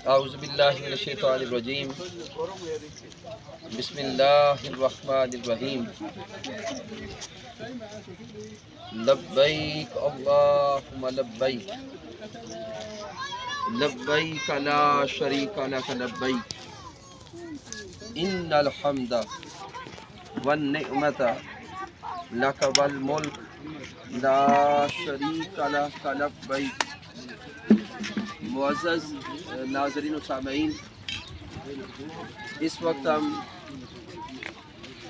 औज़ुबिल्लाहिमिनश्शैतानिर्रजीम बिस्मिल्लाहिर्रहमानिर्रहीम लब्बैक अल्लाहुम्मा लब्बैक लब्बैक ला शरीका लक लब्बैक इन्नल हम्दा one निअमता luck वल मुल्क ला शरीका लक लब्बैक। मुअज़्ज़ज़ नाज़रीन व सामईन, इस वक्त हम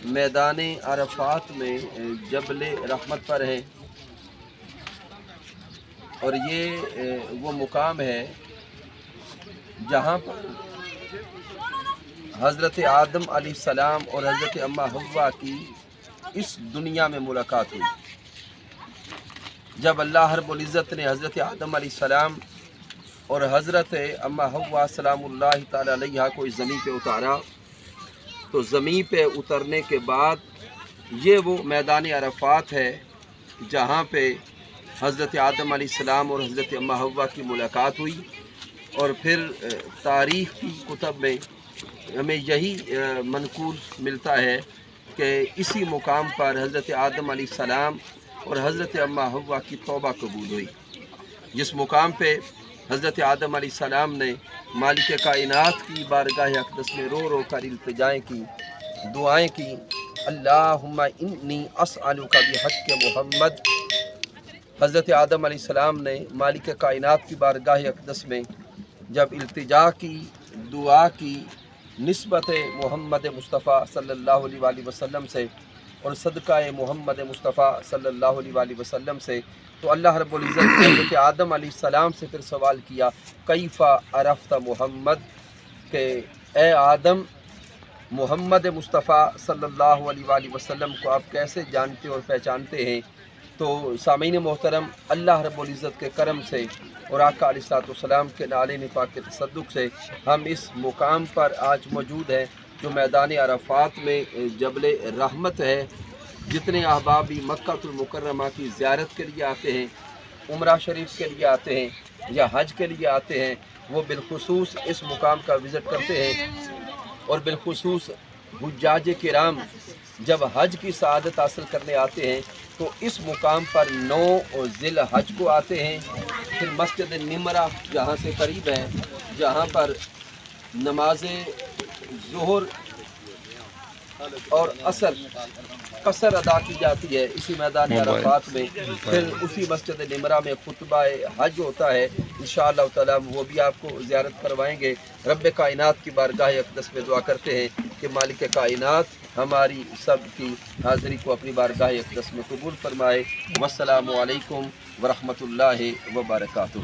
मैदान अरफात में जबल रहमत पर हैं और ये वो मुकाम है जहाँ पर हज़रत आदम अलैहिस्सलाम और हज़रत अम्मा हव्वा की इस दुनिया में मुलाकात हुई। जब अल्लाह रब्बुल इज़्ज़त ने हज़रत आदम अलैहिस्सलाम और हज़रत अम्मा हव्वा सलामुल्लाहि तआला अलैहा को इस ज़मीन पे उतारा, तो ज़मीन पे उतरने के बाद ये वो मैदान अरफात है जहाँ पे हज़रत आदम अलैहिस्सलाम और हज़रत अम्मा हव्वा की मुलाकात हुई। और फिर तारीख़ की कुतब में हमें यही मनकूल मिलता है कि इसी मुकाम पर हज़रत आदम अलैहिस्सलाम और हज़रत अम्मा हव्वा की तौबा कबूल हुई। जिस मुकाम पे हज़रत आदम अलैहिस्सलाम ने मालिक कायनात की बारगाह अक़दस में रो रो कर इल्तिजाएँ की, दुआएँ की, अल्लाहुम्मा इन्नी अस्अलुका बिहक़्क़ि मुहम्मद। हज़रत आदम अलैहिस्सलाम ने मालिक कायनात की बारगाह अक़दस में जब इल्तिजा की, दुआ की निस्बत मोहम्मद मुस्तफ़ा सल्लल्लाहु अलैहि वसल्लम से और सदका मोहम्मद मुस्तफ़ा सल्लल्लाहु अलैहि वसल्लम से, तो अल्लाह रब्बुल इज़्ज़त ने हज़रत आदम अलैहिस्सलाम से फिर सवाल किया, कैफ़ा अरफ़्ता मोहम्मद, के ए आदम मोहम्मद मुस्तफ़ा सल्लल्लाहु अलैहि वसल्लम को आप कैसे जानते और पहचानते हैं। तो सामीन मोहतरम, अल्लाह रब्बुल इज़्ज़त के करम से और आका अलैहिस्सलाम के नाले पाक के तसद्दुक़ से हम इस मुकाम पर आज मौजूद हैं जो मैदान अरफात में जबल रहमत है। जितने अहबाब मक्कातुल मुकर्रमा की ज़ियारत के लिए आते हैं, उम्रा शरीफ के लिए आते हैं या हज के लिए आते हैं, वो बिलखुसूस इस मुकाम का विज़िट करते हैं। और बिलखुसूस हुज्जाज किराम जब हज की सआदत हासिल करने आते हैं तो इस मुकाम पर 9 ज़िल हज को आते हैं। फिर मस्जिद निमरा जहाँ से करीब है, जहाँ पर नमाज ज़ुहर और असर कसर अदा की जाती है इसी मैदान अरफात में। फिर उसी मस्जिद निमरा में खुतबा हज होता है। इंशाअल्लाह ताला वो भी आपको ज़ियारत करवाएंगे। रब्ब कायनात की बारगाह अक़दस में दुआ करते हैं कि मालिक कायनात हमारी सब की हाज़िरी को अपनी बारगाह अक़दस में कबूल फरमाए। वस्सलामु अलैकुम व रहमतुल्लाहि व बरकातुहू।